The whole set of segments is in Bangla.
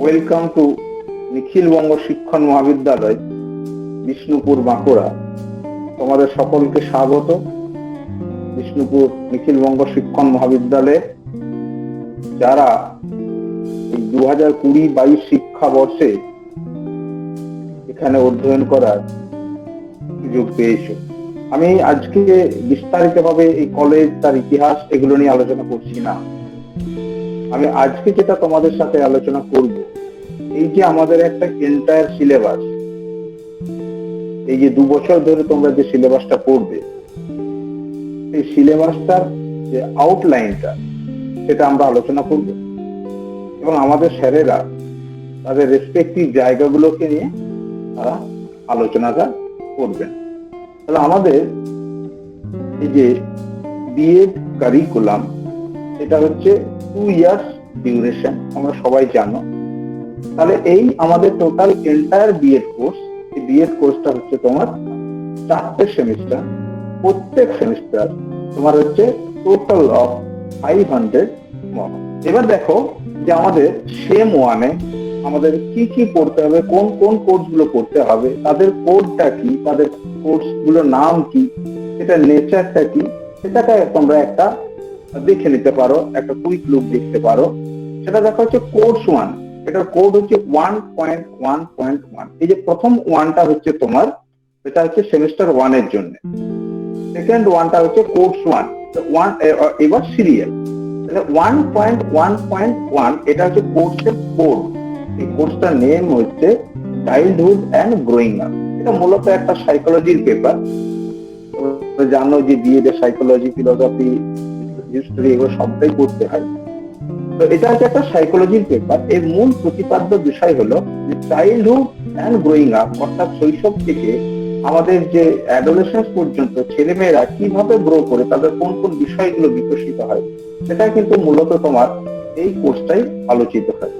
ওয়েলকাম টু নিখিল বঙ্গ শিক্ষণ মহাবিদ্যালয়, বিষ্ণুপুর, বাঁকুড়া। তোমাদের সকলকে স্বাগত বিষ্ণুপুর নিখিল বঙ্গ শিক্ষণ মহাবিদ্যালয়ে। যারা এই 2020-22 শিক্ষাবর্ষে এখানে অধ্যয়ন করার সুযোগ পেয়েছো, আমি আজকে বিস্তারিতভাবে এই কলেজ, তার ইতিহাস এগুলো নিয়ে আলোচনা করছি না। আমি আজকে যেটা তোমাদের সাথে আলোচনা করব, এই যে আমাদের একটা এন্টায়ার সিলেবাস, এই যে 2 বছর ধরে তোমরা যে সিলেবাসটা পড়বে, এই সিলেবাসটার যে আউটলাইনটা সেটা আমরা আলোচনা করব এবং আমাদের স্যারেরা তাদের রেসপেক্টিভ জায়গাগুলোকে নিয়ে তারা আলোচনাটা করবেন। তাহলে আমাদের এই যে বিএড কারিকুলাম, এটা হচ্ছে 2 ইয়ার্স ডিউরেশন, আমরা সবাই জানো। তাহলে এই আমাদের টোটাল এন্টায়ার বিএড কোর্স, এই বিএড কোর্সটা হচ্ছে তোমার 4টে সেমিস্টার। প্রত্যেক সেমিস্টার তোমার হচ্ছে টোটাল অফ 500 মার্ক। এবার দেখো যে আমাদের সেম ওয়ানে আমাদের কি কি পড়তে হবে, কোন কোন কোর্স গুলো পড়তে হবে, তাদের কোডটা কি, তাদের কোর্স গুলোর নাম কি, সেটা নেচারটা কি, সেটাকে তোমরা একটা দেখে নিতে পারো, একটা কুইক লুক দেখতে পারো। সেটা দেখা হচ্ছে কোর্স 1, এটার কোড হচ্ছে 1.1.1। এই যে প্রথম ওয়ানটা হচ্ছে তোমার, এটা হচ্ছে সেমিস্টার 1 এর জন্য। সেকেন্ড ওয়ানটা হচ্ছে কোর্স 1, এবার সিরিয়াল। 1.1.1 এটা হচ্ছে কোর্সের কোড। এই কোর্সটার নেম হচ্ছে চাইল্ডহুড অ্যান্ড গ্রোয়িং আপ। এটা মূলত একটা সাইকোলজির পেপার। জানো যে বিএড এর সাইকোলজি, ফিলোসফি, হিস্টরি এগুলো সবটাই পড়তে হয়। তো এটা হচ্ছে একটা সাইকোলজির পেপার। এর মূল প্রতিপাদ্য বিষয় হলো যে চাইল্ডহুড অ্যান্ড গ্রোয়িং আপ, অর্থাৎ শৈশব থেকে আমাদের যে অ্যাডোলেসেন্স পর্যন্ত ছেলেমেয়েরা কিভাবে গ্রো করে, তাদের কোন কোন বিষয়গুলো বিকশিত হয়, সেটা কিন্তু মূলত তোমার এই কোর্সটাই আলোচিত হয়।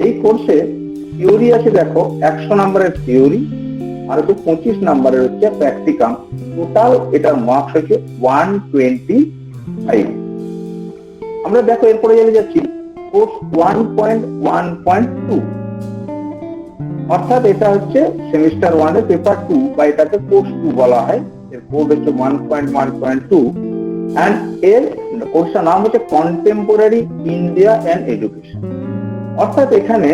এই কোর্সে থিওরি আছে, দেখো 100 নম্বরের থিওরি আর হচ্ছে 25 নম্বরের হচ্ছে প্র্যাকটিকাম। টোটাল এটার মার্কস হচ্ছে 125। আমরা দেখো এরপরে চলে যাচ্ছি কোর্স 1.1.2, অর্থাৎ এটা হচ্ছে সেমিস্টার 1 এর পেপার 2, বা এটাকে কোর্স 2 বলা হয়। এর কোড হচ্ছে 1.1.2 এন্ড এর কোর্সটার নাম হচ্ছে কন্টেম্পোরারি ইন্ডিয়া এন্ড এডুকেশন। অর্থাৎ এখানে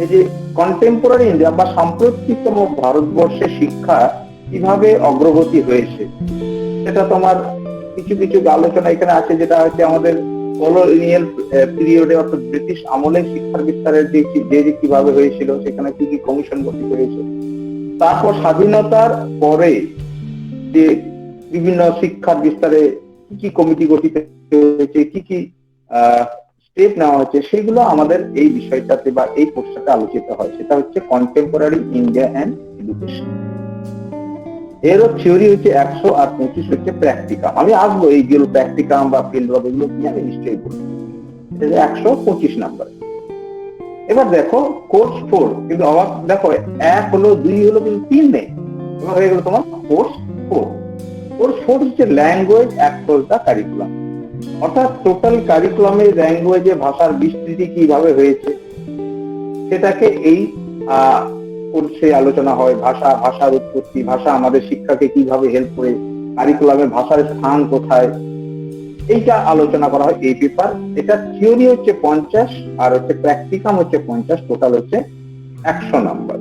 এই যে কন্টেম্পোরারি ইন্ডিয়া বা সাম্প্রতিকতম ভারতবর্ষের শিক্ষা কিভাবে অগ্রগতি হয়েছে, সেটা তোমার কিছু কিছু আলোচনা এখানে আছে। যেটা হচ্ছে আমাদের কলোনিয়াল পিরিয়ডে, অর্থাৎ ব্রিটিশ আমলে শিক্ষার বিস্তারের যে কিভাবে হয়েছিল, সেখানে কি কি কমিশন গঠিত হয়েছে। তারপর স্বাধীনতার পরে যে বিভিন্ন শিক্ষার বিস্তারে কি কি কমিটি গঠিত হয়েছে, কি কি স্টেপ নেওয়া হচ্ছে, সেগুলো আমাদের এই বিষয়টাতে বা এই কোর্সটাতে আলোচিত হয়। সেটা হচ্ছে কন্টেম্পোরারি ইন্ডিয়া অ্যান্ড এডুকেশন। এরও থিওরি হচ্ছে 100 আর 25 হচ্ছে প্র্যাকটিকাম। আমি আসবো এইগুলো প্র্যাকটিকাম বা ফিল্ড ওয়ার্ক এগুলো কি আমি নিশ্চয়ই বলবো। 125 নাম্বার। এবার দেখো কোর্স 4, কিন্তু অবাক দেখো 1 হলো, 2 হলো, কিন্তু 3 নেই। এবার হয়ে গেল তোমার কোর্স 4। কোর্স 4 হচ্ছে ল্যাঙ্গুয়েজ অ্যাক্রস দ্য কারিকুলাম, অর্থাৎ টোটাল কারিকুলামে ল্যাঙ্গুয়েজে ভাষার বিস্তৃতি কিভাবে হয়েছে সেটাকে এই কোর্সে আলোচনা হয়। ভাষার উৎপত্তি, ভাষা আমাদের শিক্ষাকে কিভাবে হেল্প করে, কারিকুলামে ভাষার স্থান কোথায়, এইটা আলোচনা করা হয় এই পেপার। এটা থিওরি হচ্ছে 50 আর হচ্ছে প্র্যাকটিকাম হচ্ছে 50, টোটাল হচ্ছে 100 নাম্বার।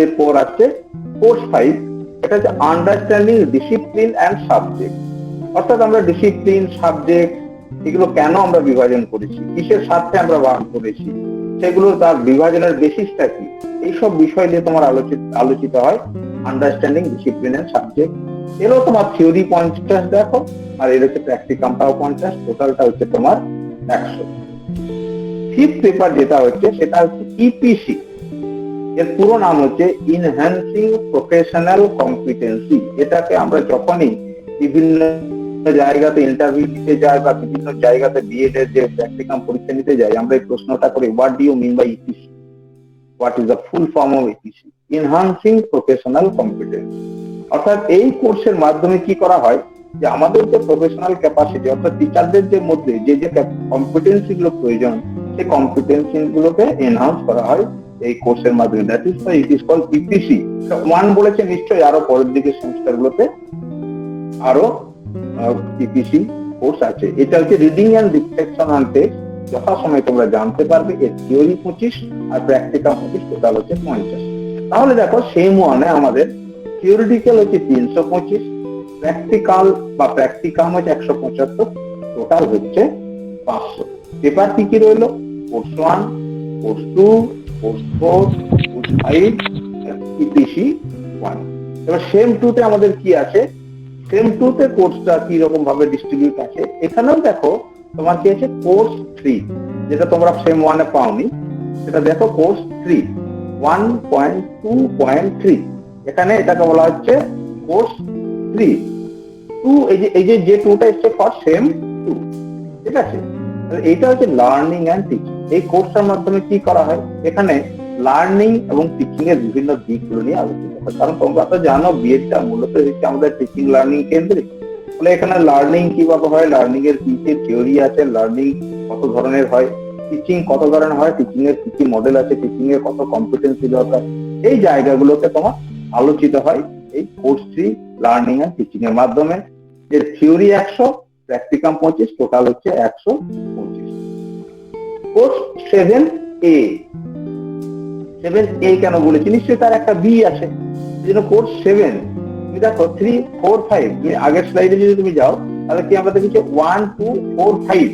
এরপর আছে কোর্স 5, এটা হচ্ছে আন্ডারস্ট্যান্ডিং ডিসিপ্লিন অ্যান্ড সাবজেক্ট। অর্থাৎ আমরা ডিসিপ্লিন, সাবজেক্ট এগুলো কেন আমরা বিভাজন করেছি, কিসের স্বার্থে আমরা ভাগ করেছি, সেগুলো তার বিভাজনের বেসিসটা কি, এইসব বিষয় নিয়ে তোমার আলোচিত হয় আন্ডারস্ট্যান্ডিং ডিসিপ্লিন এন্ড সাবজেক্ট। এরও তোমার থিওরি 50 দেখো, আর এর হচ্ছে প্র্যাকটিকামটাও 50, টোটালটা হচ্ছে তোমার 100। ফিফথ পেপার যেটা হচ্ছে সেটা হচ্ছে ইপিসি। এর পুরো নাম হচ্ছে ইনহ্যান্সিং প্রফেশনাল কম্পিটেন্সি। এটাকে আমরা যখনই বিভিন্ন জায়গাতে ইন্টারভিউ দিতে যাই বা বিভিন্ন জায়গাতে বিএড এর যে প্র্যাকটিকাম পরীক্ষা নিতে যাই, আমরা এই প্রশ্নটা করি, what do you mean by EPC, what is the full form of EPC, enhancing professional competence. অর্থাৎ এই কোর্সের মাধ্যমে কি করা হয়, যে আমাদের যে প্রফেশনাল ক্যাপাসিটি, অর্থাৎ টিচারদের যে মধ্যে যে যে কম্পিটেন্সি গুলো প্রয়োজন, সেই কম্পিটেন্সি গুলোকে এনহান্স করা হয় এই কোর্সের মাধ্যমে। That is it is called EPC 1 বলেছে, নিশ্চয়ই আরো পরের দিকে সেমিস্টার গুলোতে আরো ইপিসি কোর্স আছে। এটা হচ্ছে reading and reflection on text, যথাসময়ে তোমরা জানতে পারবে। এর থিওরি 25 আর প্র্যাকটিক্যাল 25, টোটাল হচ্ছে 50। তাহলে দেখো সেম ওয়ানে আমাদের থিওরিটিক্যাল হচ্ছে 325, প্র্যাকটিক্যাল বা প্র্যাকটিকাম হচ্ছে 175, টোটাল হচ্ছে 500। পেপার কি কি রইলো? Course 1, course 2, course 4, course 5, EPC 1। এবার সেম 2 তে আমাদের কি আছে? সেম 2 তে কোর্সটা কি রকম ভাবে ডিস্ট্রিবিউট আছে? এখানেও দেখো তোমার কি আছে, কোর্স 3, যেটা তোমরা সেম 1 এ পাওনি, সেটা দেখো কোর্স 3 1.2.3। এখানে এটাকে বলা হচ্ছে কোর্স 3 2। এই যে 2টা এসছে ফর সেম 2, ঠিক আছে? এটা হচ্ছে লার্নিং এন্ড টিচিং। এই কোর্সের মাধ্যমে কি করা হয়? এখানে লার্নিং এবং টিচিং এর বিভিন্ন দিকগুলো নিয়ে আলোচিত হয়। কারণ তোমরা তো জানো বিএডটা মূলত হচ্ছে আমাদের টিচিং লার্নিং কেন্দ্রিক। ফলে এখানে লার্নিং কিভাবে হয়, লার্নিং এর কি কি থিওরি আছে, লার্নিং কত ধরনের হয়, টিচিং কত ধরনের হয়, টিচিং এর কি কি মডেল আছে, টিচিং এর কত কম্পিটেন্সি দরকার, এই জায়গাগুলোতে তোমার আলোচিত হয় এই কোর্স 3 লার্নিং এন্ড টিচিং এর মাধ্যমে। এর থিওরি 100, প্র্যাকটিকাম 25, টোটাল হচ্ছে 125। কোর্স 7A, 7A কেন বলেছি? নিশ্চয়ই তার একটা বি আছে, এই জন্য কোর্স 7। তুমি দেখো 3, 4, 5, তুমি আগের স্লাইডে যদি তুমি যাও তাহলে কি আমরা দেখছি 1, 2, 4, 5,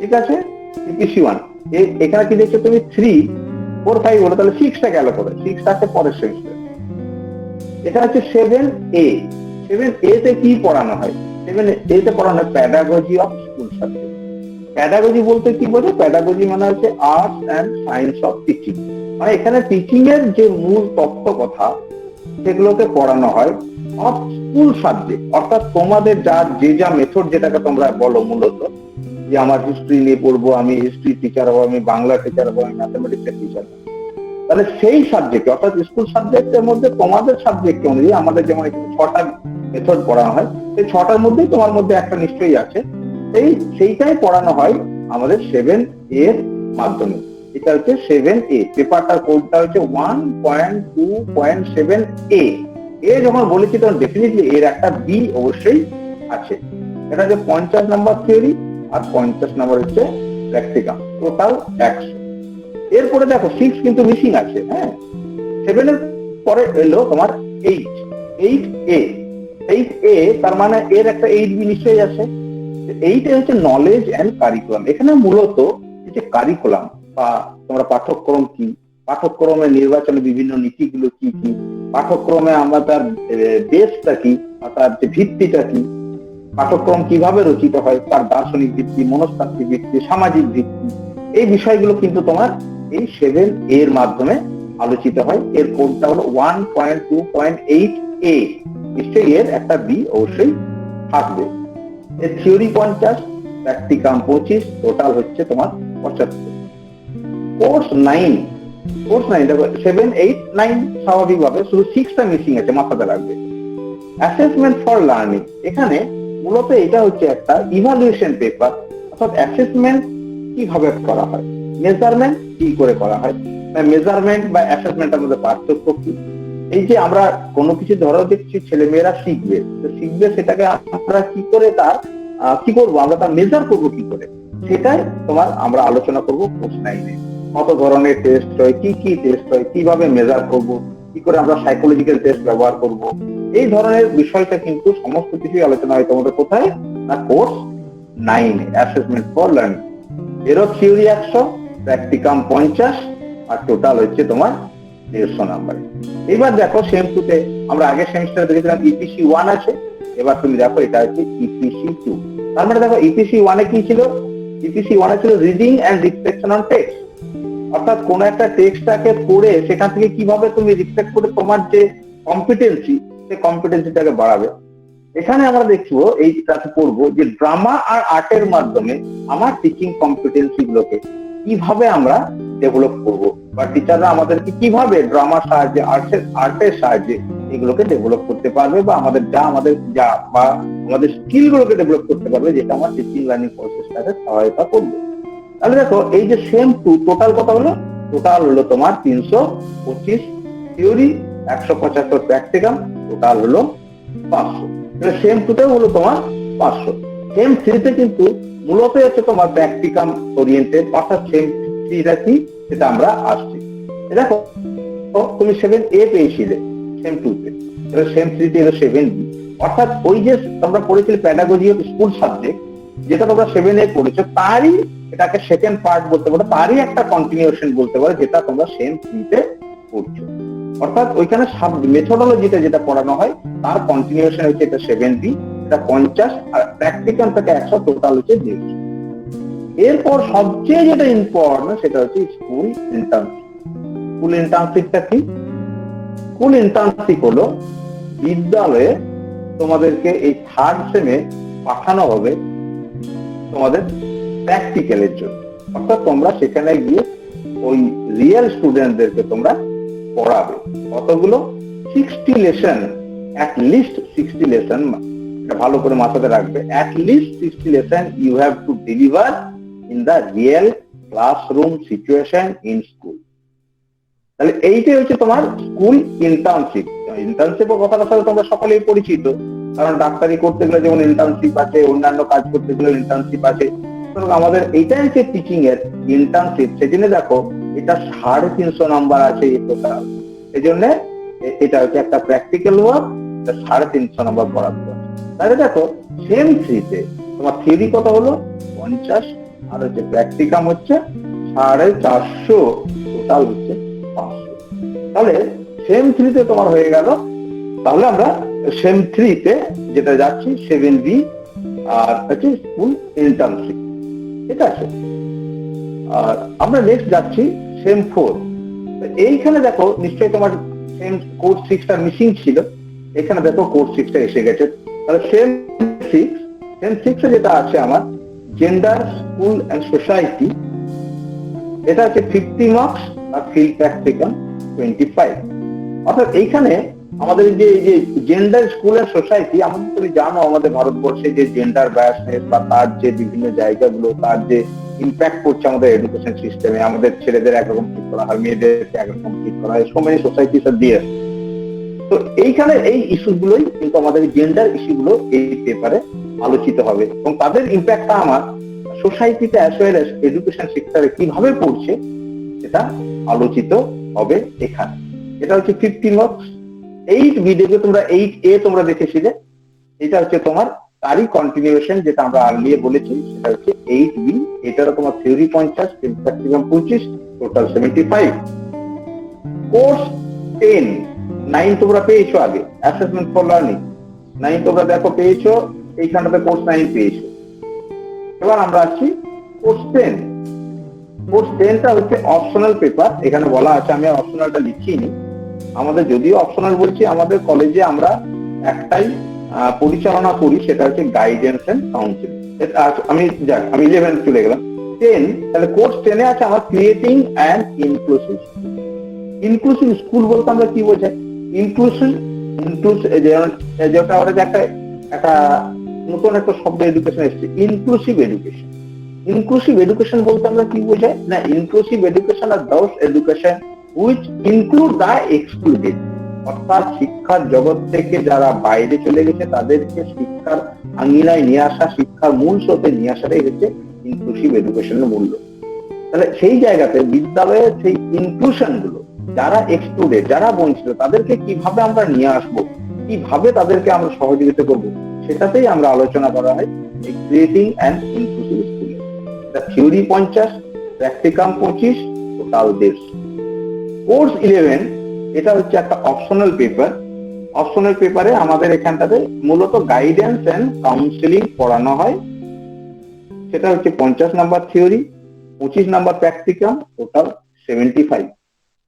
ঠিক আছে? ইপিসি 1 এখানে কি দেখছো তুমি 3, 4, 5 বলে, তাহলে 6টা গেল করে, 6টা আছে পরের সেমিস্টার। এটা হচ্ছে 7A। 7A তে কি পড়ানো হয়? 7A তে পড়ানো হয় pedagogy of school subject. Pedagogy বলতে কি বোঝো? প্যাডাগজি মানে হচ্ছে arts and science of teaching. মানে এখানে টিচিং এর যে মূল তত্ত্ব কথা সেগুলোকে পড়ানো হয় অফ স্কুল সাবজেক্ট, অর্থাৎ তোমাদের যা মেথড, যেটাকে তোমরা বলো মূলত যে আমার হিস্ট্রি নিয়ে পড়বো, আমি হিস্ট্রি টিচার হবো, আমি বাংলা টিচার হবো, আমি ম্যাথমেটিক্স এর টিচার হবো, তাহলে সেই সাবজেক্ট অর্থাৎ স্কুল সাবজেক্টের মধ্যে তোমাদের সাবজেক্ট অনুযায়ী আমাদের যেমন এখানে 6টা মেথড পড়ানো হয়, সেই 6টার মধ্যেই তোমার মধ্যে একটা নিশ্চয়ই আছে, সেইটাই পড়ানো হয় আমাদের 7A এর মাধ্যমে। এটা হচ্ছে 7A। পেপারটার কোডটা হচ্ছে 1.2.7A। এ যখন বলেছি তখন ডেফিনেটলি এর একটা বি অবশ্যই আছে। এটা হচ্ছে 50 নাম্বার থিওরি আর 50 নাম্বার হচ্ছে প্র্যাকটিকাম, টোটাল 100। এরপরে দেখো 6 কিন্তু মিসিং আছে। হ্যাঁ, 7 এর পরে এলো তোমার 8A। 8A তার মানে এর একটা 8B নিশ্চয়ই আছে। 8 হচ্ছে নলেজ এন্ড কারিকুলাম। এখানে মূলত যে কারিকুলাম বা তোমরা পাঠ্যক্রম কি, পাঠ্যক্রমের নির্বাচনে বিভিন্ন নীতিগুলো কি কি, পাঠ্যক্রমে আমরা তার বেসটা কি, তার যে ভিত্তিটা কি, পাঠ্যক্রম কিভাবে রচিত হয়, তার দার্শনিক ভিত্তি, মনস্তাত্ত্বিক ভিত্তি, সামাজিক ভিত্তি, এই বিষয়গুলো কিন্তু তোমার এই 7A এর মাধ্যমে আলোচিত হয়। এর কোডটা হলো 1.2.8A। নিশ্চয়ই এর একটা বি অবশ্যই থাকবে। এর থিওরি 50, প্র্যাকটিকাম 25, টোটাল হচ্ছে তোমার 75। কোর্স 9, কোর্স 9 দেখো 7, 8, 9 স্বাভাবিকভাবে, শুধু 6টা মিসিং আছে, মাথাতে রাখবে। অ্যাসেসমেন্ট ফর লার্নিং, এখানে মূলত এটা হচ্ছে একটা ইভালুয়েশন পেপার, অর্থাৎ অ্যাসেসমেন্ট কিভাবে করা হয়, মেজারমেন্ট কি করে করা হয়, মেজারমেন্ট বা অ্যাসেসমেন্টের মধ্যে পার্থক্য কি। এই যে আমরা কোনো কিছু ধরো দেখছি ছেলেমেয়েরা শিখবে, তো শিখবে সেটাকে আমরা কি করে তার কি করবো, আমরা তার মেজার করবো কি করে, সেটাই তোমার আমরা আলোচনা করবো কোর্স 9-এ। কত ধরনের টেস্ট হয়, কি কি টেস্ট হয়, কিভাবে মেজার করব, কি করে আমরা সাইকোলজিক্যাল টেস্ট ব্যবহার করব, এই ধরনের বিষয়টা কিন্তু সমস্ত কিছুই আলোচনা হয় তোমাদের কোথায় না কোর্স 9-এ, অ্যাসেসমেন্ট ফর লার্নিং। এরও থিওরি 100, প্র্যাকটিকাম 50 আর টোটাল হচ্ছে তোমার 150 নাম্বার। এবার দেখো সেম টুতে আমরা আগের সেমিস্টারে দেখেছিলাম ইপিসি 1 আছে, এবার তুমি দেখো এটা হচ্ছে ইপিসি 2। তার মানে দেখো ইপিসি 1-এ কি ছিল? ইপিসি 1-এ ছিল reading and reflection on text, অর্থাৎ কোন একটা টেক্সটটাকে পড়ে সেখান থেকে কিভাবে তুমি রিফ্লেক্ট করে তোমার যে কম্পিটেন্সি, সেই কম্পিটেন্সিটাকে বাড়াবে। এখানে আমরা দেখবো এইটাতে পড়বো যে ড্রামা আর আর্টের মাধ্যমে আমার টিচিং কম্পিটেন্সি গুলোকে কিভাবে আমরা ডেভেলপ করব, বা টিচাররা আমাদেরকে কিভাবে ড্রামার সাহায্যে, আর্টের সাহায্যে এগুলোকে ডেভেলপ করতে পারবে, বা আমাদের স্কিল গুলোকে ডেভেলপ করতে পারবে, যেটা আমার টিচিং লার্নিং প্রসেসটাকে সহায়তা করবে। তাহলে দেখো এই যে সেম টু টোটাল কত হলো, টোটাল হলো তোমার 325 থিওরি, 175 প্র্যাকটিক্যাল, টোটাল হলো 500। তাহলে সেম টুতেও হলো তোমার 500। সেম থ্রিতে কিন্তু মূলত হচ্ছে তোমার প্র্যাকটিক্যাল ওরিয়েন্টেড, অর্থাৎ সেম থ্রিটা কি সেটা আমরা আসছি। দেখো তুমি 7A পেয়েছিলে সেম টুতে, সেম থ্রিতে হলো 7B, অর্থাৎ ওই যে তোমরা পড়েছিলে প্যাডাগজি অফ স্কুল সাবজেক্ট, যেটা তোমরা 7A পড়েছো, তারই এটাকে সেকেন্ড পার্ট বলতে পারো, তারই একটা কন্টিনিউশন বলতে পারো, যেটা তোমরা সেম থ্রিতে পড়ছো। অর্থাৎ ওইখানে মেথোডোলজিটা যেটা পড়ানো হয় তার কন্টিনিউশন হচ্ছে এটা 7B, এটা 50, আর প্র্যাকটিক্যাল থেকে 100, টোটাল হচ্ছে 150। এরপর সবচেয়ে যেটা ইম্পর্টেন্ট সেটা হচ্ছে স্কুল ইন্টার্নশিপ। স্কুল ইন্টার্নশিপটা কি? স্কুল ইন্টার্নশিপ হলো বিদ্যালয়ে তোমাদেরকে এই থার্ড সেমে পাঠানো হবে তোমাদের প্র্যাকটিক্যালের জন্য, অর্থাৎ তোমরা সেখানে গিয়ে ওই রিয়েল স্টুডেন্টদেরকে তোমরা পড়াবে। কতগুলো? 60 লেসন, অ্যাট লিস্ট 60 লেসন, এটা ভালো করে মাথাতে রাখবে, at least 60 lesson you have to deliver in the real classroom situation in school. তাহলে এইটাই হচ্ছে তোমার স্কুল ইন্টার্নশিপ। ইন্টার্নশিপের কথাটার সাথে তোমরা সকলেই পরিচিত, কারণ ডাক্তারি করতে গেলে যেমন ইন্টার্নশিপ আছে, অন্যান্য কাজ করতে গেলে ইন্টার্নশিপ আছে। আমাদের এইটাই হচ্ছে টিচিং এর ইন্টার্নশিপ। সেজন্য দেখো এটা 350 নাম্বার আছে এই টোটাল, এই জন্য এটা হচ্ছে একটা প্র্যাকটিক্যাল ওয়ার্ক, 350 নাম্বার পড়াতে হবে। তাহলে দেখো সেম থ্রিতে তোমার থিওরি কত হলো 50, আর হচ্ছে প্র্যাকটিকাম হচ্ছে 450, টোটাল হচ্ছে 500। তাহলে সেম থ্রিতে তোমার হয়ে গেল। তাহলে আমরা সেম থ্রিতে যেটা যাচ্ছি 7B, আর হচ্ছে স্কুল ইন্টার্নশিপ, ঠিক আছে। আর আমরা নেক্সট যাচ্ছি সেম 4। এইখানে দেখো নিশ্চয়ই তোমার সেম কোর্স 6টা মিসিং ছিল, এখানে দেখো কোর্স 6টা এসে গেছে। তাহলে সেম 6 যেটা আছে আমার জেন্ডার, স্কুল এন্ড সোসাইটি, এটা হচ্ছে 50 মার্কস, আর ফিল্ড প্র্যাকটিক্যাল 25। অর্থাৎ এইখানে আমাদের যে জেন্ডার, স্কুল এন্ড সোসাইটি, আমাদের তুমি জানো আমাদের ভারতবর্ষে যে জেন্ডার বায়াসনেস বা তার যে বিভিন্ন জায়গাগুলো, তার যে ইম্প্যাক্ট করছে আমাদের এডুকেশন সিস্টেমে, আমাদের ছেলেদের একরকম ঠিক করা হয়, মেয়েদেরকে একরকম ঠিক করা হয়, সো মেনি সোসাইটিস আর দেয়ার। তো এইখানে এই ইস্যু গুলোই কিন্তু আমাদের জেন্ডার ইস্যু গুলো এই পেপারে আলোচিত হবে, এবং তাদের ইম্প্যাক্টটা আমার সোসাইটিতে অ্যাজ ওয়েল অ্যাজ এডুকেশন সেক্টরে কিভাবে পড়ছে সেটা আলোচিত হবে এখানে। এটা হচ্ছে 50 মার্কস। 8B দেখবে তোমরা, 8A তোমরা দেখেছিলে, এটা হচ্ছে তোমার তারই কন্টিনিউশন, যেটা আমরা আর্লিয়ে বলেছি, সেটা হচ্ছে 8B। এটারও তোমার থিওরি 50, প্র্যাকটিক্যাল 25, টোটাল 75। কোর্স 10, 9 তোমরা পেয়েছো আগে, অ্যাসেসমেন্ট ফর লার্নিং 9 তোমরা দেখো পেয়েছো, এইখানটাতে কোর্স 9 পেয়েছো। এবার আমরা আসছি কোর্স 10। কোর্স 10টা হচ্ছে অপশনাল পেপার, এখানে বলা আছে, আমি অপশনালটা লিখিনি, আমাদের যদিও অপশনাল বলছি, আমাদের কলেজে আমরা একটাই পরিচালনা করি, সেটা হচ্ছে গাইডেন্স এন্ড কাউন্সিলিং। আমি 11 চলে গেলাম। 10, তাহলে কোর্স 10-এ আছে আমার creating and inclusive. Inclusive school বলতে আমরা কি বোঝাই? ইনক্লুসিভ যেটা ওরা একটা নতুন একটা শব্দ এডুকেশন এসছে, ইনক্লুসিভ এডুকেশন। ইনক্লুসিভ এডুকেশন বলতে আমরা কি বোঝাই? না, ইনক্লুসিভ এডুকেশন আর those education which include the excluded, অর্থাৎ শিক্ষার জগৎ থেকে যারা বাইরে চলে গেছে তাদেরকে শিক্ষার আঙিনায় নিয়ে আসা, শিক্ষার মূল স্রোতে নিয়ে আসাটাই হচ্ছে ইনক্লুসিভ এডুকেশনের মূল্য। তাহলে সেই জায়গাতে বিদ্যালয়ের সেই ইনক্লুশন গুলো, যারা এক্সক্লুডেড, যারা বঞ্চিত, তাদেরকে কিভাবে আমরা নিয়ে আসবো, কিভাবে তাদেরকে আমরা সহযোগিতা করবো, সেটাতেই আমরা আলোচনা করা হয় এই ক্রিয়েটিং অ্যান্ড ইনক্লুসিভ স্কুলে। এটা থিওরি 50, প্র্যাকটিকাম 25, টোটাল 150। কোর্স 11, এটা হচ্ছে একটা অপশনাল পেপার। অপশনাল পেপারে আমাদের এখানটাতে মূলত গাইডেন্স এন্ড কাউন্সিলিং পড়ানো হয়, সেটা হচ্ছে 50 number theory, 25 number practicum, total 75।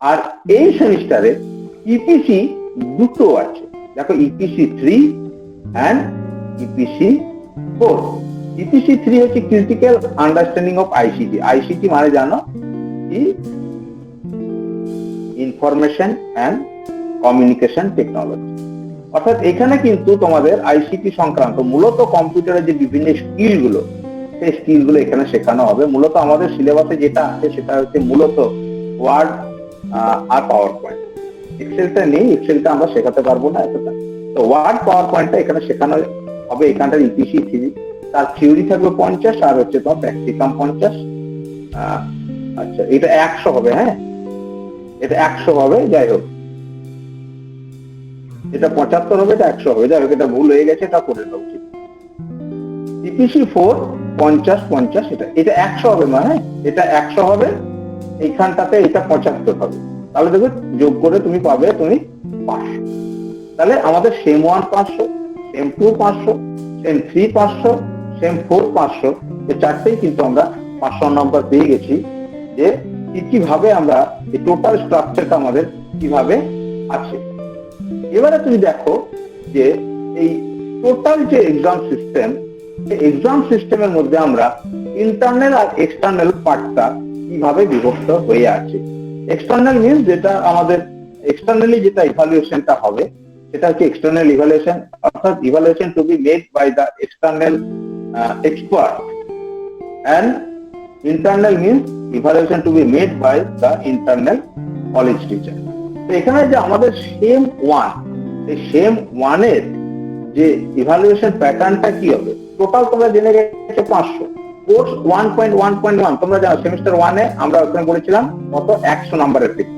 আর এই সেমিস্টারে ইপিসি দুটো আছে, দেখো ইপিসি 3 অ্যান্ড ইপিসি 4। ইপিসি 3 হচ্ছে critical understanding of ICT. ICT মানে জানো কি? Information and communication technology. অর্থাৎ এখানে কিন্তু তোমাদের আইসিটি সংক্রান্ত মূলত কম্পিউটারের যে বিভিন্ন স্কিল গুলো, সেই স্কিল গুলো এখানে শেখানো হবে। মূলত আমাদের সিলেবাসে যেটা আছে সেটা হচ্ছে মূলত ওয়ার্ড আর পাওয়ার পয়েন্ট। এক্সেলটা নেই, এক্সেলটা আমরা শেখাতে পারবো না এতটা। তো ওয়ার্ড পাওয়ার পয়েন্টটা এখানে শেখানো হবে। এখানটার ইপিসি থিওরি, তার থিওরি থাকবে 50 আর হচ্ছে তোমার প্র্যাকটিকাম 50। আচ্ছা, এটা 100 হবে। হ্যাঁ, এটা 100 হবে। যাই হোক, এটা 75 হবে, এটা 100 হবে। যাই হোক, এটা ভুল হয়ে গেছে, এটা করে দেওয়া উচিত। ইপিসি 4 50 50, এটা 100 হবে। মানে এটা 100 হবে, এইখানটাতে এটা 75 হবে। তাহলে দেখো যোগ করে তুমি পাবে তুমি 500। তাহলে আমাদের সেম 1 500, সেম 2 500, সেম 3 500, সেম 4 500, এই চারটেই কিন্তু আমরা 500 নাম্বার পেয়ে গেছি। যে কিভাবে আমরা এই টোটাল স্ট্রাকচারটা আমাদের কিভাবে আছে। এবারে তুমি দেখো যে এই টোটাল যে এক্সাম সিস্টেম, এক্সাম সিস্টেমের মধ্যে আমরা ইন্টারনাল আর এক্সটার্নাল পার্টটা কিভাবে বিভক্ত হয়ে আছে। এক্সটার্নাল মিনস যেটা আমাদের এক্সটার্নালি যেটা ইভালুয়েশনটা হবে সেটা হচ্ছে এক্সটার্নাল ইভালুয়েশন, অর্থাৎ evaluation to be made by the external expert, and internal means evaluation to be made by the internal college teacher. তো এখানে যে আমাদের সেম 1, এই সেম 1 এর যে ইভালুয়েশন প্যাটার্নটা কি হবে, টোটাল তোমরা জেনে গেছো 500। কোর্স 1.1.1 তোমরা জানো সেমিস্টার 1 এ আমরা ওখানে বলেছিলাম কত 100 নাম্বারের থেকে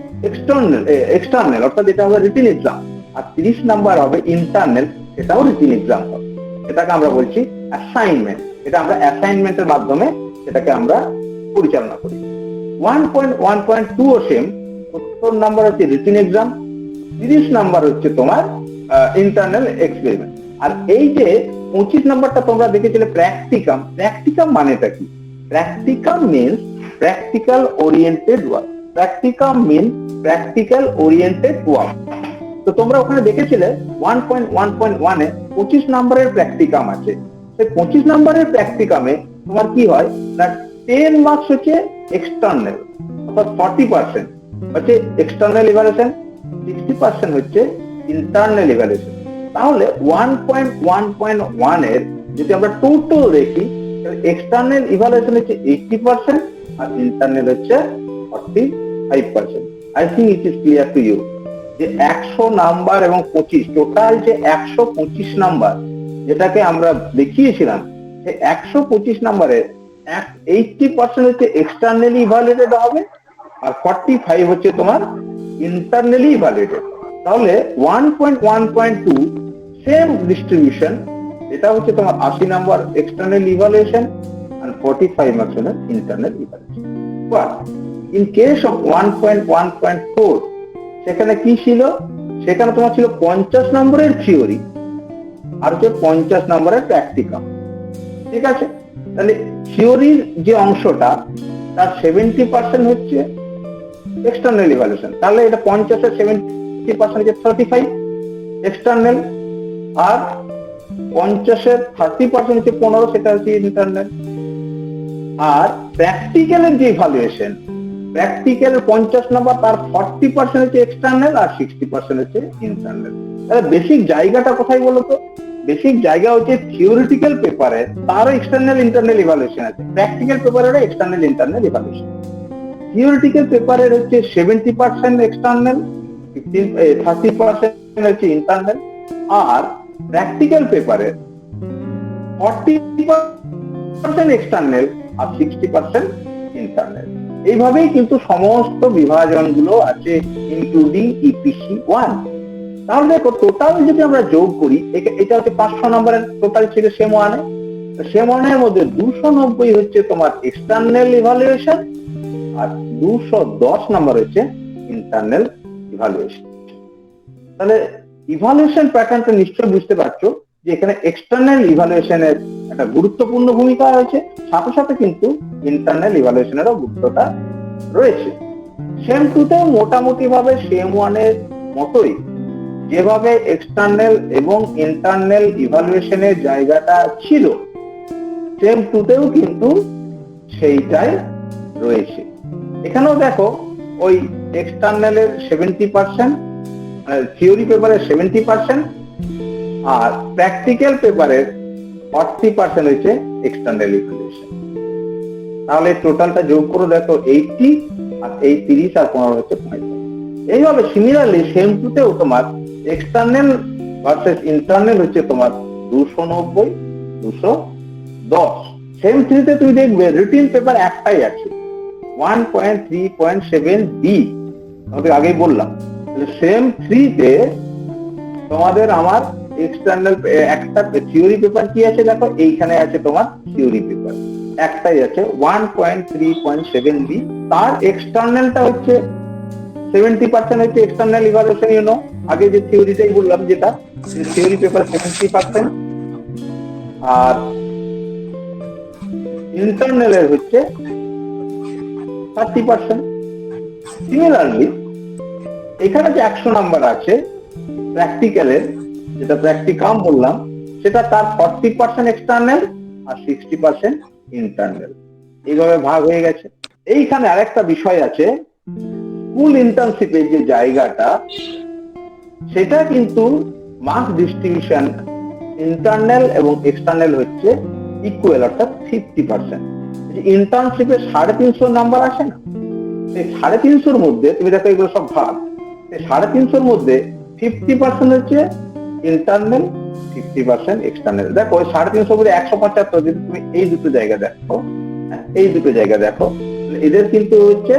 এক্সটার্নাল অর্থাৎ এটা হবে রিটেন এক্সাম, আর 30 নাম্বার হবে ইন্টারনাল, সেটাও রিটেন এক্সাম হবে। এটাকে আমরা বলছি অ্যাসাইনমেন্ট। এটা আমরা অ্যাসাইনমেন্টের মাধ্যমে সেটাকে আমরা পরিচালনা করি। 1.1.2 ও সেম, 70 নাম্বার হচ্ছে রিটেন এক্সাম, 30 নাম্বার হচ্ছে তোমার ইন্টারনাল এক্সপেরিমেন্ট। আর এই যে 25 নাম্বারটা তোমরা দেখেছিলে প্র্যাকটিকাম, প্র্যাকটিকাম মানেটা কি? Practicum means practical oriented work. Practicum means practical oriented work. তো তোমরা ওখানে দেখেছিলে 1.1.1 এ 25 নাম্বারের প্র্যাকটিকাম আছে। সেই 25 নাম্বারের প্র্যাকটিকামে তোমার কি হয় না, 10 মার্কস হচ্ছে এক্সটার্নাল, অর্থাৎ 40% হচ্ছে এক্সটার্নাল ইভালুয়েশন, 60% হচ্ছে ইন্টারনাল ইভালুয়েশন। তাহলে 1.1.1 এর যদি আমরা টোটাল দেখি, এক্সটার্নাল ইভালুয়েশন হচ্ছে 80% আর ইন্টারনাল হচ্ছে 45%। I think it is clear to you যে 100 নাম্বার এবং 25, টোটাল যে 125 নাম্বার যেটাকে আমরা দেখিয়েছিলাম, সেই 125 নাম্বারের 80% হচ্ছে এক্সটার্নালি ইভালুয়েটেড হবে আর 45 হচ্ছে তোমার ইন্টারনালি ইভালুয়েটেড। তাহলে 1.1.2 সেম ডিস্ট্রিবিউশন, এটা হচ্ছে তোমার 80 নাম্বার এক্সটার্নাল ইভালুয়েশন আর 45 মার্কস হলো internal evaluation. But in case of 1.1.4 সেখানে কি ছিল? সেখানে তোমার ছিল 50 নম্বরের থিওরি আর হচ্ছে 50 নম্বরের প্র্যাকটিকাম। ঠিক আছে, তাহলে থিওরির যে অংশটা তার 70% হচ্ছে এক্সটার্নাল ইভালুয়েশন, তাহলে এটা 50 এর 70% হচ্ছে 35 এক্সটার্নাল, আর 50 এর 30% হচ্ছে 15, সেটা হচ্ছে ইন্টারনাল। আর প্র্যাকটিক্যালের যে ইভালুয়েশন, প্র্যাকটিক্যালের 50 নাম্বার তার 40% হচ্ছে এক্সটার্নাল আর 60% হচ্ছে ইন্টারনাল। তাহলে বেসিক জায়গাটা কোথায় বলতো? বেসিক জায়গা হচ্ছে থিওরিটিক্যাল পেপারে তারও এক্সটার্নাল ইন্টারনাল ইভালুয়েশন আছে, প্র্যাকটিক্যাল পেপারেরও এক্সটার্নাল ইন্টারনাল ইভালুয়েশন। থিওরিটিক্যাল পেপারের হচ্ছে 70% এক্সটার্নাল, 30% হচ্ছে ইন্টারনাল, আর প্র্যাকটিক্যাল পেপারের 40% এক্সটার্নাল আর 60% ইন্টারনাল। এইভাবেই কিন্তু সমস্ত বিভাজন গুলো আছে ইনক্লুডিং ইপিসি 1। তাহলে দেখো টোটাল যদি আমরা যোগ করি, এটা হচ্ছে 500 নম্বরের টোটাল ছিল সেম 1 এ। সেম 1 এর মধ্যে 290 হচ্ছে তোমার এক্সটার্নাল ইভালুয়েশন আর 210 নাম্বার হচ্ছে ইন্টারনাল ইভালুয়েশন। তাহলে ইভালুয়েশন প্যাটার্নটা নিশ্চয়ই বুঝতে পারছো যে এখানে এক্সটার্নাল ইভালুয়েশনের একটা গুরুত্বপূর্ণ ভূমিকা রয়েছে, সাথে সাথে কিন্তু ইন্টারনাল ইভালুয়েশনেরও গুরুত্বটা রয়েছে। সেম 2 তে মোটামুটি ভাবে সেম 1 এর মতোই যেভাবে এক্সটার্নাল এবং ইন্টারনাল ইভালুয়েশনের জায়গাটা ছিল, সেম 2 তেও কিন্তু সেইটাই রয়েছে। এখানেও দেখো ওই এক্সটার্নালের 70%, থিওরি পেপারের 70% আর প্র্যাকটিক্যাল পেপারের 40% হচ্ছে এক্সটার্নাল ইভ্যালুয়েশন। তাহলে টোটালটা যোগ করে দেখো 80 আর এই 30 আর 15 হচ্ছে 45। এইভাবে সিমিলারলি সেম টুতেও তোমার এক্সটার্নাল ভার্সেস ইন্টারনাল হচ্ছে তোমার 290, 210। সেম থ্রিতে তুমি দেখবে রিটিন পেপার একটাই আছে 1.3.7b, আমাদের আগেই বললাম। সেম থ্রিতে তোমাদের আমার এক্সটার্নাল একটা থিওরি পেপার কি আছে দেখো, এইখানে আছে তোমার থিওরি পেপার একটাই আছে 1.3.7b। তার এক্সটার্নালটা হচ্ছে 70% হচ্ছে এক্সটার্নাল ইভালুয়েশন, ইউ নো আগে যে থিওরিটাই বললাম যেটা থিওরি পেপার 70%, আর ইন্টারনালের হচ্ছে 30%। সিমিলারলি এখানে যে 100 নাম্বার আছে প্র্যাকটিক্যালের, যেটা প্র্যাকটিকাম বললাম, সেটা তার 40% এক্সটার্নাল আর 60% ইন্টারনাল, এইভাবে ভাগ হয়ে গেছে। এইখানে আরেকটা বিষয় আছে, স্কুল ইন্টার্নশিপের যে জায়গাটা, সেটা কিন্তু মার্কস ডিস্ট্রিবিউশন ইন্টারনাল এবং এক্সটার্নাল হচ্ছে ইকুয়াল, অর্থাৎ 50%। ইন্টার্নশিপে 350 নাম্বার আসে না, এই 350-র মধ্যে তুমি দেখো এগুলো সব ভাগ, এই 350-র মধ্যে 50% হচ্ছে ইন্টারনাল, 50% এক্সটার্নাল। দেখো 350 বলে 175, যদি তুমি এই দুটো জায়গা দেখো, এই দুটো জায়গা দেখো, এদের কিন্তু হচ্ছে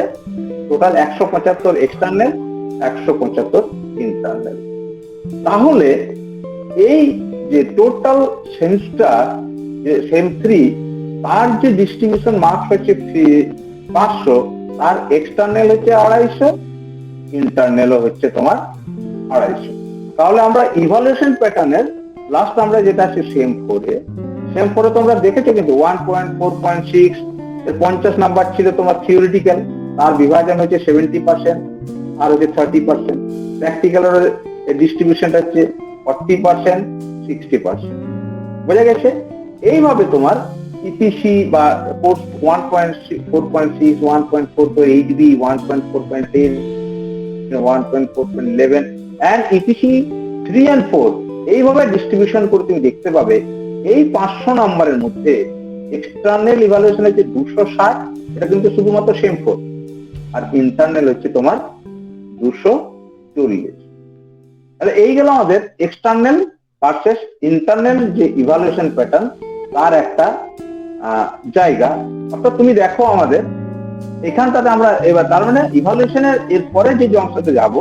টোটাল 175 এক্সটার্নাল, 175 ইন্টারনাল। তাহলে এই যে টোটাল সেমিস্টার যে সেম 3, তার যে ডিস্ট্রিবিউশন মার্কস হচ্ছে 500, তার এক্সটার্নাল হচ্ছে 250, ইন্টারনালও হচ্ছে তোমার 250। তাহলে আমরা ইভালুয়েশন প্যাটার্নের লাস্ট আমরা যেটা আছে সেম 4-এ তোমরা দেখেছো কিন্তু 1.4.6 এর 50 নাম্বার ছিল তোমার থিওরিটিক্যাল, তার বিভাজন হচ্ছে 70% আর হচ্ছে 30%। প্র্যাকটিক্যালের ডিস্ট্রিবিউশনটা হচ্ছে 40%, 60%। বোঝা গেছে? এইভাবে তোমার ইপিসি বা course 1.4.6, 1.4.8b, 1.4.10, 1.4.11 and EPC 3 and 4 এইভাবে ডিস্ট্রিবিউশন করে তুমি দেখতে পাবে এই 500 নাম্বারের মধ্যে এক্সটার্নাল ইভালুয়েশন হচ্ছে 260, এটা কিন্তু শুধুমাত্র সেম 4, আর ইন্টারনাল হচ্ছে তোমার 240। তাহলে এই গেল আমাদের এক্সটার্নাল ভার্সেস ইন্টারনাল যে ইভালুয়েশন প্যাটার্ন, তার একটা জায়গা। অর্থাৎ তুমি দেখো আমাদের এখানটাতে আমরা এবার তার মানে ইভালুয়েশনের এর পরে যে অংশতে যাব,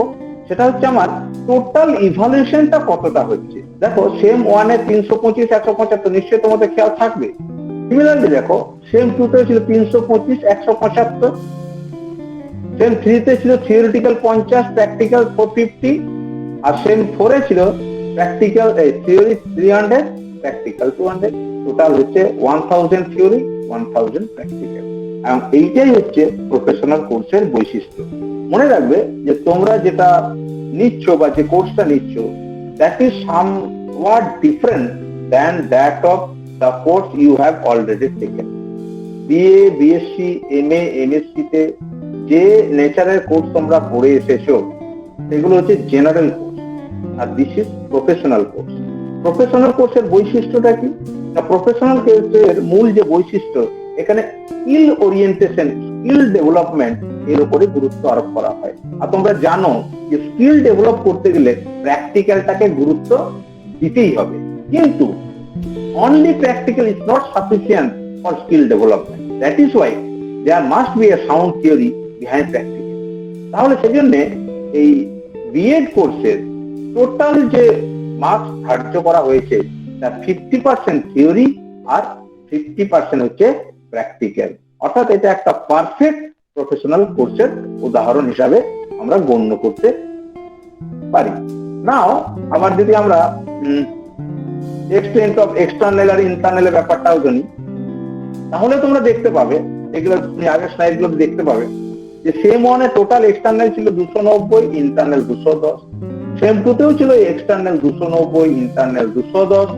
সেটা হচ্ছে আমার টোটাল ইভালুয়েশনটা কতটা হচ্ছে। দেখো সেম 1-এ 325, 175 নিশ্চয়ই তোমাদের খেয়াল থাকবে। সিমিলারলি দেখো সেম 2-তে ছিল 325, 175, সেম 3-তে ছিল থিওরিটিক্যাল 50, প্র্যাকটিক্যাল 450, আর সেম 4-এ ছিল প্র্যাকটিক্যাল থিওরি 300, প্র্যাকটিক্যাল 200। টোটাল হচ্ছে 1000 থিওরি, 1000 প্র্যাকটিক্যাল। এবং এইটাই হচ্ছে প্রফেশনাল কোর্সের বৈশিষ্ট্য। মনে রাখবে যে তোমরা যেটা নিচ্ছ বা যে কোর্সটা নিচ্ছ, that is somewhat different than that of the course you have already taken. BA, BSc, MA, MSc তে যে নেচারের কোর্স তোমরা পড়ে এসেছো, সেগুলো হচ্ছে জেনারেল কোর্স, আর this is professional course. Professional কোর্সের বৈশিষ্ট্যটা কি? প্রফেশনাল কোর্সের মূল যে বৈশিষ্ট্য, এখানে স্কিল ওরিয়েন্টেশন, স্কিল ডেভেলপমেন্ট এর উপরে গুরুত্ব আরোপ করা হয়। আর তোমরা জানো যে স্কিল ডেভেলপ করতে গেলে প্র্যাকটিক্যালটাকে গুরুত্ব দিতেই হবে, কিন্তু only practical is not sufficient for skill development. That is why there must be a sound theory behind practical. তাহলে সেজন্য এই বিএড কোর্সের টোটাল যে মার্কস ধার্য করা হয়েছে, তার 50% থিওরি আর 50% হচ্ছে প্র্যাকটিক্যাল। অর্থাৎ এটা একটা পারফেক্ট প্রফেশনাল কোর্সের উদাহরণ হিসাবে আমরা গণ্য করতে পারি। নাও আবার যদি আমরা এক্সটেন্ট অফ এক্সটার্নাল আর ইন্টারনাল ব্যাপারটাও জানি, তাহলে তোমরা দেখতে পাবে, এগুলো তুমি আগের স্লাইড গুলো দেখতে পাবে যে সেম 1-এ টোটাল এক্সটার্নাল ছিল 290, ইন্টারনাল 210। সেম 2-তেও ছিল এক্সটার্নাল 290, ইন্টারনাল 210।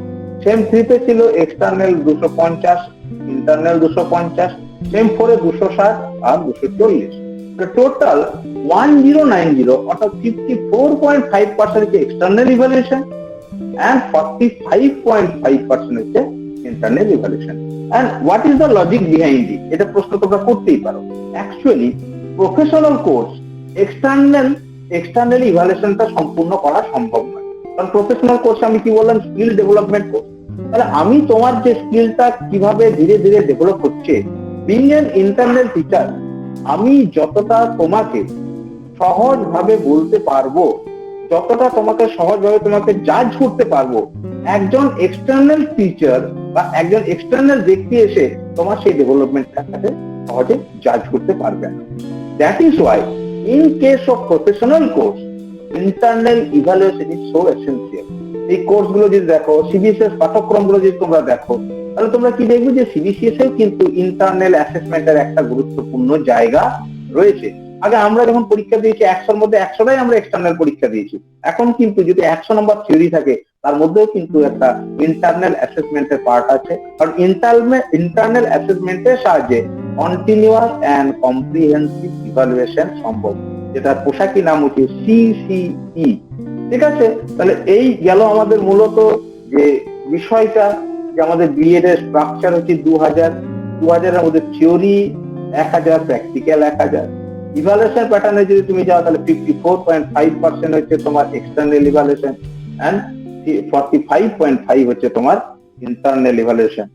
সেম 3-তে ছিল এক্সটার্নাল 250, ইন্টারনাল 250। সেম 4-এ 260 আর 240। টোটাল 1090, অর্থাৎ 54.5% হচ্ছে এক্সটার্নাল ইভালুয়েশন and 45.5% হচ্ছে internal evaluation. And what is the logic behind it, এটা প্রশ্ন তোমরা করতেই পারো। অ্যাকচুয়ালি প্রফেশনাল কোর্স এক্সটার্নালি ইভালুয়েশনটা সম্পূর্ণ করা সম্ভব নয়। কারণ প্রফেশনাল কোর্স আমি কি বললাম, স্কিল ডেভেলপমেন্ট কোর্স। তাহলে আমি তোমার যে স্কিলটা কিভাবে ধীরে ধীরে ডেভেলপ হচ্ছে, বিং এন ইন্টারনাল টিচার, আমি যতটা তোমাকে সহজভাবে বলতে পারবো, যতটা তোমাকে সহজভাবে তোমাকে জাজ করতে পারবো, একজন এক্সটার্নাল টিচার বা একজন এক্সটার্নাল ব্যক্তি এসে তোমার সেই ডেভেলপমেন্টটাকে সহজে জাজ করতে পারবে না। That is Y in case of professional course internal evaluation is so essential. এই কোর্স গুলো যদি দেখো, সিবিসিএস পাঠ্যক্রম গুলো যদি তোমরা দেখো, তাহলে তোমরা কি দেখবে যে সিবিসিএস এও কিন্তু ইন্টারনাল অ্যাসেসমেন্টের একটা গুরুত্বপূর্ণ জায়গা রয়েছে। আগে আমরা যখন পরীক্ষা দিয়েছি 100-র মধ্যে 100টাই আমরা এক্সটার্নাল পরীক্ষা দিয়েছি। এখন কিন্তু যদি 100 নম্বর থিওরি থাকে, তার মধ্যেও কিন্তু একটা ইন্টারনাল অ্যাসেসমেন্টের পার্ট আছে। কারণ ইন্টারনাল অ্যাসেসমেন্টের সাহায্যে কন্টিনিউয়াস অ্যান্ড কম্প্রিহেন্সিভ ইভালুয়েশন সম্ভব, যেটার পোশাকি নাম হচ্ছে সিসিই। ঠিক আছে, তাহলে এই গেল আমাদের মূলত যে বিষয়টা, যে আমাদের বিএড এর স্ট্রাকচার হচ্ছে 2000 মধ্যে থিওরি 1000, প্র্যাকটিক্যাল 1000। ইভালুয়েশন প্যাটার্নে যদি তুমি যাও, তাহলে 54.5% হচ্ছে তোমার এক্সটার্নাল ইভালুয়েশন এন্ড 45.5 হচ্ছে তোমার ইন্টারনাল ইভালুয়েশন।